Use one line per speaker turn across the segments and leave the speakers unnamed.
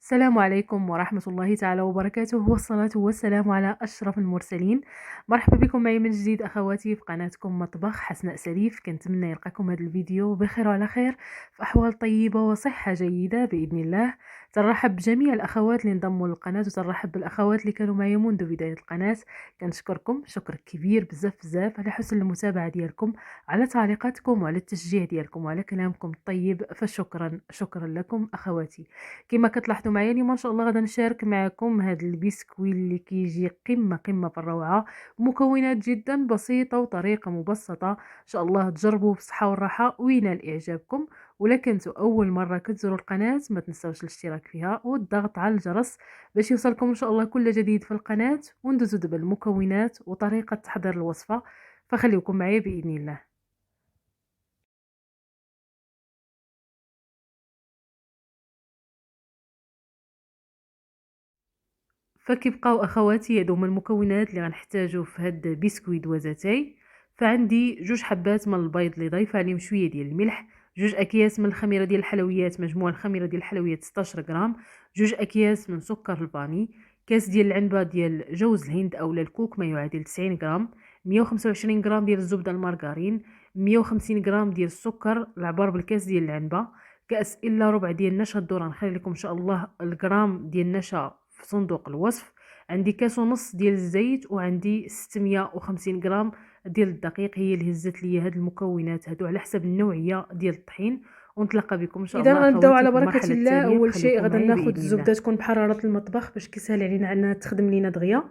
السلام عليكم ورحمة الله تعالى وبركاته، والصلاة والسلام على أشرف المرسلين. مرحبا بكم معي من جديد أخواتي في قناتكم مطبخ حسناء سليف. كنتمنى يلقاكم هذا الفيديو بخير وعلى خير، في أحوال طيبة وصحة جيدة بإذن الله. تنرحب بجميع الأخوات اللي انضموا للقناة، وتنرحب بالأخوات اللي كانوا معي منذ بداية القناة. كنشكركم شكر كبير بزاف بزاف على حسن المتابعة ديالكم، على تعليقاتكم وعلى التشجيع ديالكم وعلى كلامكم الطيب، فشكرا شكرا لكم أخواتي. كما كتلاحظوا معايا اليوم ان شاء الله غادي نشارك معكم هذا البسكوي اللي كيجي قمه قمه في الروعه، مكونات جدا بسيطه وطريقه مبسطه. ان شاء الله تجربوا بالصحه والراحه وينال اعجابكم. ولا كنتوا اول مره كتزوروا القناه ما تنساوش الاشتراك فيها والضغط على الجرس باش يوصلكم ان شاء الله كل جديد في القناه. وندوزو دابا المكونات وطريقه تحضير الوصفه، فخليكم معايا باذن الله. فكيبقاو اخواتي هادو هما المكونات اللي غنحتاجو في هاد بسكويت دوازاتاي. فعندي 2 حبات من البيض اللي ضايفه عليهم شويه ديال الملح، 2 اكياس من الخميره ديال الحلويات، مجموع الخميره ديال الحلويات 16 غرام، 2 اكياس من سكر الفاني، كاس ديال العنبه ديال جوز الهند اولا الكوك ما يعادل 90 غرام، 125 غرام ديال الزبده المارغرين، 150 غرام ديال السكر العبار بالكاس ديال العنبه، كاس الا ربع ديال النشا الذره. نخلي لكم ان شاء الله الغرام ديال النشا في صندوق الوصف. عندي كاس ونص ديال الزيت، وعندي 650 غرام ديال الدقيق. هي اللي هزت لي هاد المكونات هادو على حسب النوعيه ديال الطحين. ونتلاقى بكم ان شاء
اذا
الله
غنبداو
اخواتي
على
في
بركه
المرحله
الله.
التاليه،
اول شيء
فخليكم
غادا
معايا
ناخذ
باذن الله.
الزبده تكون بحراره المطبخ باش كيسهل علينا انها تخدم لينا دغيا.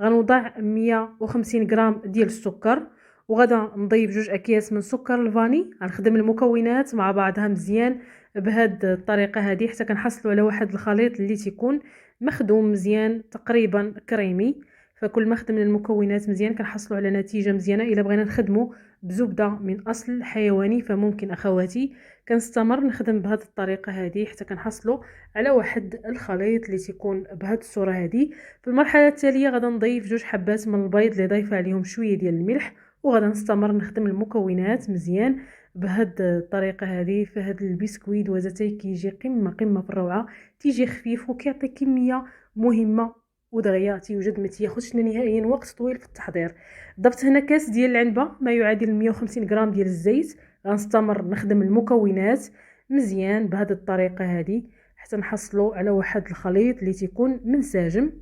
غنوضع 150 غرام ديال السكر، وغادا نضيف 2 اكياس من سكر الفاني. غنخدم المكونات مع بعضها مزيان بهاد الطريقه هذه حتى كنحصلوا على واحد الخليط اللي تيكون مخدوم مزيان تقريبا كريمي. فكل ما خدمنا المكونات مزيان كنحصلوا على نتيجه مزيانه. الا بغينا نخدموا بزبده من اصل حيواني فممكن اخواتي كنستمر نخدم بهذه الطريقه هذه حتى كنحصلوا على واحد الخليط اللي تيكون بهذه الصوره هذه. في المرحله التاليه غادا نضيف 2 حبات من البيض اللي ضايفه عليهم شويه ديال الملح، وغادا نستمر نخدم المكونات مزيان بهذه الطريقه هذه. فهاد البسكويت دوازاتاي كيجي قمه قمه في الروعه، تيجي خفيف وكيعطي كميه مهمه ودغيا تيوجد ما تياخذش نهائيا وقت طويل في التحضير. ضفت هنا كاس ديال العنبه ما يعادل 150 غرام ديال الزيت. غنستمر نخدم المكونات مزيان بهذه الطريقه هذه حتى نحصلوا على واحد الخليط اللي تيكون منسجم.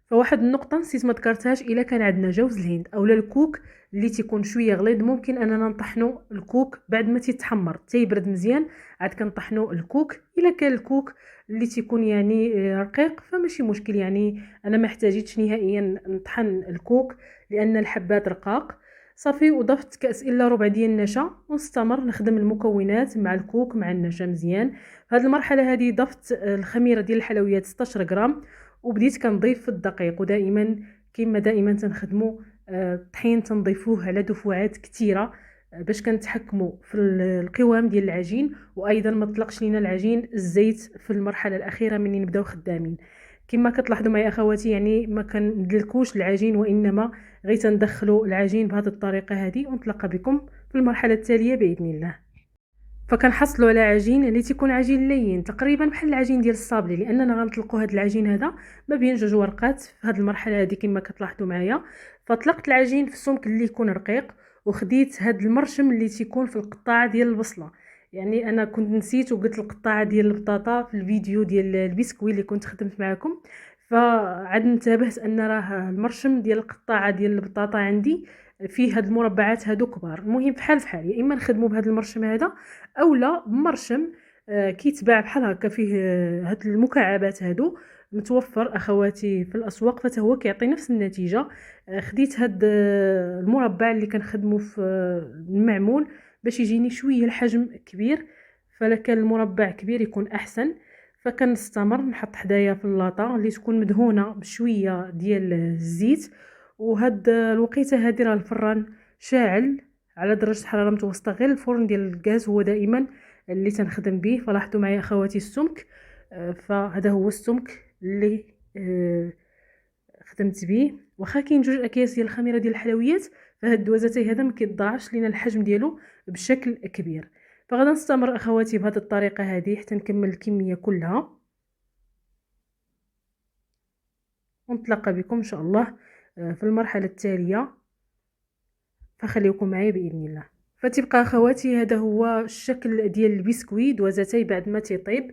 فواحد النقطه نسيت ما ذكرتهاش، الا كان عندنا جوز الهند اولا الكوك اللي تيكون شويه غليظ ممكن اننا نطحنوا الكوك بعد ما تيتحمر تيبرد مزيان، عاد كنطحنوا الكوك. الا كان الكوك اللي تيكون يعني رقيق فماشي مشكل، يعني انا ما احتاجيتش نهائيا نطحن الكوك لان الحبات رقاق. صافي وضفت كاس الا ربع ديال النشا، ونستمر نخدم المكونات مع الكوك مع النشا مزيان. في هذه المرحله هذه ضفت الخميره ديال الحلويات 16 غرام، وبديت كنضيف في الدقيق. ودائما كما دائما تنخدموا الطحين تنضيفوه على دفعات كثيره باش كنتحكموا في القوام ديال العجين، وايضا ما طلقش لينا العجين الزيت في المرحله الاخيره مني نبداو خدامين. كما كتلاحظوا معايا اخواتي يعني ما كندلكوش العجين، وانما غير تندخلوا العجين بهذه الطريقه هذه. ونتلاقى بكم في المرحله التاليه باذن الله. فكنحصلوا على عجين اللي تيكون عجين لين تقريبا بحال العجين ديال الصابلي، لاننا غنطلقوا هذا العجين هذا ما بين 2 ورقات في هذه المرحله هذه كما كتلاحظوا معايا. فطلقت العجين في السمك اللي يكون رقيق، وخديت هذا المرشم اللي تيكون في القطاعه ديال البصله. يعني انا كنت نسيت وقلت القطاعه ديال البطاطا في الفيديو ديال البسكوي اللي كنت خدمت معكم. فعاد انتبهت ان راه المرشم ديال القطاعه ديال البطاطا عندي فيه هاد المربعات هادو كبار. المهم بحال بحال يا اما نخدموا بهذا المرشم هذا اولا بمرشم كيتباع بحال هكا فيه هاد المكعبات هادو متوفر اخواتي في الاسواق، فتا هو كيعطي نفس النتيجه. خديت هاد المربع اللي كنخدمو في المعمول باش يجيني شويه الحجم كبير، فلا كان المربع كبير يكون احسن. فكنستمر نحط حدايا في اللاطه اللي تكون مدهونه بشويه ديال الزيت. وهاد الوقيته هادي راه الفران شاعل على درجه حراره متوسطه، غير الفرن ديال الغاز هو دائما اللي تنخدم به. فلاحظوا معايا اخواتي السمك، فهذا هو السمك اللي خدمت به. واخا كاين 2 اكياس ديال الخميره ديال الحلويات، فهاد الدوازاتي هذا ما كيضاعفش لينا الحجم ديالو بشكل كبير. فغادا نستمر اخواتي بهذه الطريقه هذه حتى نكمل الكميه كلها. ونتلاقى بكم ان شاء الله في المرحله التاليه، فخليكم معايا باذن الله. فتبقى اخواتي هذا هو الشكل ديال البسكويت دوازتي بعد ما تيطيب.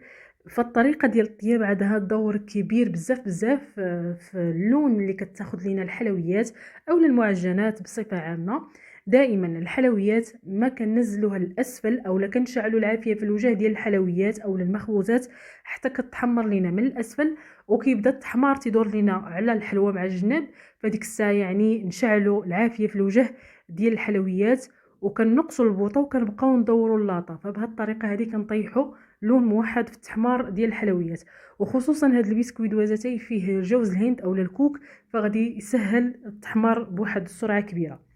فالطريقه ديال الطياب عندها دور كبير بزاف بزاف في اللون اللي كتاخذ لينا الحلويات او المعجنات بصفه عامه. دائما الحلويات ما كننزلوها للاسفل او لا كنشعلوا العافيه في الوجه ديال الحلويات او المخبوزات حتى كتحمر لينا من الاسفل، وكيبدا التحمار تيدور لينا على الحلوى مع الجناب. فديك الساعه يعني نشعلوا العافيه في الوجه ديال الحلويات وكنقصوا البوطه وكنبقاو ندوروا اللاطه. فبهذه الطريقه هذه كنطيحوا لون موحد في التحمار ديال الحلويات. وخصوصا هذا البسكويت دوازتي فيه جوز الهند او الكوك، فغادي يسهل التحمار بواحد السرعه كبيره.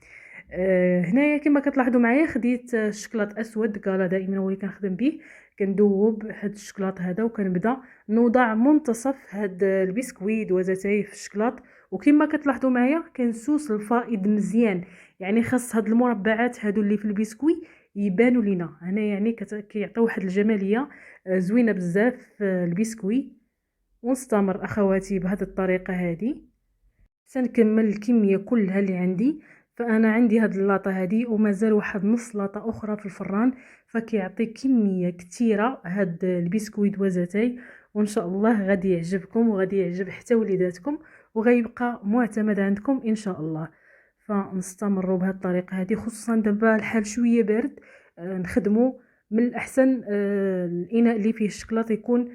هنايا كما كتلاحظوا معايا خديت الشكلاط اسود كالا، دائما هو اللي كنخدم به. كندوب هاد الشكلاط هذا وكنبدا نوضع منتصف هاد البسكويت دوازتي في الشكلاط. وكما كتلاحظوا معايا كنسوس الفائض مزيان، يعني خاص هاد المربعات هادو اللي في البسكوي يبانوا لينا هنا، يعني كيعطيو واحد الجماليه زوينه بزاف في البسكوي. ونستمر اخواتي بهذه الطريقه هذه. سنكمل الكميه كلها اللي عندي. فانا عندي هاد اللاطه هذه ومازال واحد نص لاطه اخرى في الفران، فكيعطي كميه كثيره هاد البسكويت دوازتي. وان شاء الله غادي يعجبكم وغادي يعجب حتى وليداتكم وغيبقى معتمد عندكم ان شاء الله. فنستمروا بهذه الطريقه هذه، خصوصا دابا الحال شويه بارد. نخدموا من الاحسن الاناء اللي فيه الشكلاط يكون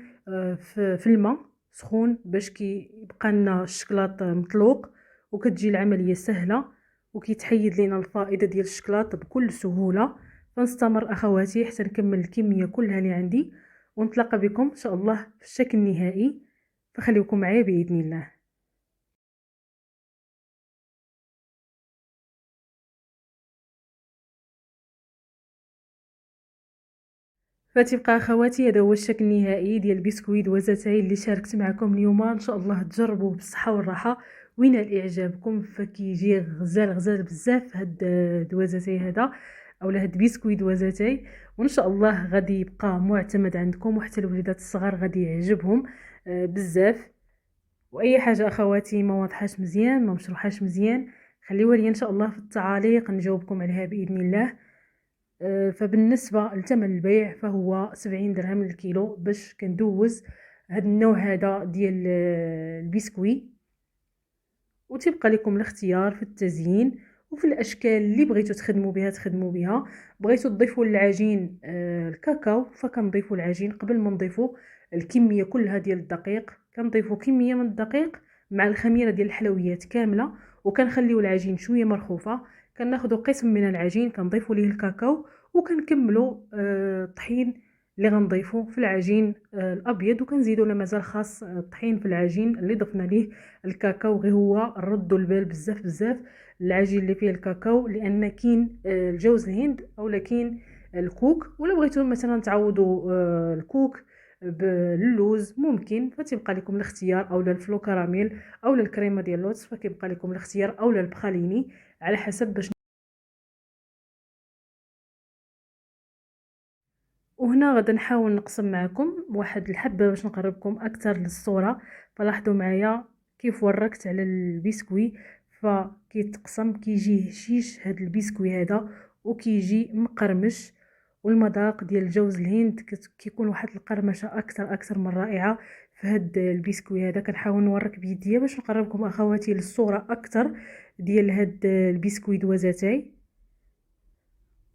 في الماء سخون باش كيبقى لنا الشكلاط مطلوق وكتجي العمليه سهله وكيتحيد لينا الفائده ديال الشكلاط بكل سهوله. فنستمر اخواتي حتى نكمل الكميه كلها اللي عندي ونتلاقى بكم ان شاء الله في الشكل النهائي، فخليكم معايا باذن الله. فتبقى اخواتي هذا هو الشكل النهائي ديال البسكويت دوازتي اللي شاركت معكم اليوم. ان شاء الله تجربوه بالصحه والراحه وينال اعجابكم. فكيجي غزال غزال بزاف هاد دوازتي هذا اولا هاد بسكويت دوازتي، وان شاء الله غادي يبقى معتمد عندكم وحتى الوليدات الصغار غادي يعجبهم بزاف. واي حاجه اخواتي ما واضحاش مزيان ما مشروحاش مزيان خليوها لي ان شاء الله في التعاليق نجاوبكم عليها باذن الله. فبالنسبه لثمن البيع فهو 70 درهم للكيلو باش كندوز هذا النوع هذا ديال البسكوي. وتبقى لكم الاختيار في التزيين وفي الاشكال اللي بغيتوا تخدموا بها تخدموا بها. بغيتوا تضيفوا للعجين الكاكاو فكنضيفوا العجين قبل ما نضيفوا الكميه كلها ديال الدقيق. كنضيفوا كميه من الدقيق مع الخميره ديال الحلويات كامله وكنخليو العجين شويه مرخوفه. كناخذوا قسم من العجين كنضيفوا ليه الكاكاو وكنكملوا الطحين اللي غنضيفوا في العجين الابيض، وكنزيدوا لا مازال خاص الطحين في العجين اللي ضفنا ليه الكاكاو. غير هو نردوا البال بزاف بزاف العجين اللي فيه الكاكاو، لان كاين الجوز الهند او كاين الكوك، ولا بغيتوا مثلا تعوضوا الكوك باللوز ممكن. فتبقى لكم الاختيار او الفلو كراميل او الكريمه ديال اللوتس، فكيبقى لكم الاختيار او البخاليني على حسب باش. وهنا غادا نحاول نقسم معكم واحد الحبه باش نقربكم اكثر للصوره. فلاحظوا معايا كيف وركت على البسكوي فكيتقسم كيجي هشيش هذا البسكوي هذا وكيجي مقرمش. والمذاق ديال الجوز الهند كيكون واحد القرمشه اكثر من رائعه في هاد البسكوي هذا. كنحاول نورك بيديا باش نقربكم اخواتي للصوره اكثر ديال هاد البسكوي دوازتي.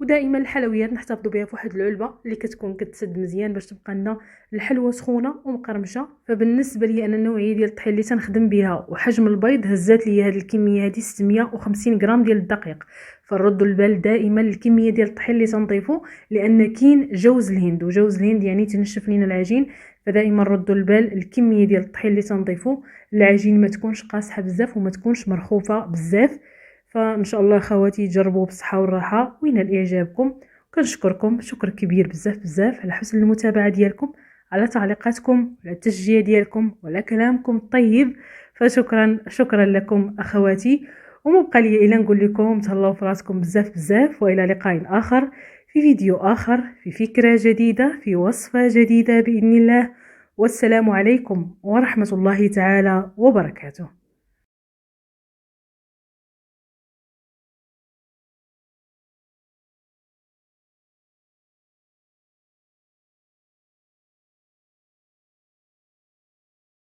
ودائما الحلويات نحتفظوا بها في واحد العلبه اللي كتكون كتسد مزيان باش تبقى لنا الحلوى سخونه ومقرمشه. فبالنسبه لي انا النوعيه ديال الطحين اللي تنخدم بها وحجم البيض هزات لي هذه الكميه هذه 650 غرام ديال الدقيق. فنردوا البال دائما الكميه ديال الطحين اللي تنضيفوا، لان كاين جوز الهند وجوز الهند يعني تنشف لينا العجين. فدائما ردوا البال الكميه ديال الطحين اللي تنضيفوا، العجين ما تكونش قاصحه بزاف وما تكونش مرخوفه بزاف. فان شاء الله خواتي جربوا بالصحه والراحه وينال اعجابكم. كنشكركم شكر كبير بزاف بزاف على حسن المتابعه ديالكم، على تعليقاتكم، على التشجيع ديالكم وعلى كلامكم الطيب. شكرا لكم اخواتي. وما بقى لي الا نقول لكم تهلاو في راسكم بزاف بزاف، والى لقاء اخر في فيديو اخر في فكره جديده في وصفه جديده باذن الله. والسلام عليكم ورحمه الله تعالى وبركاته.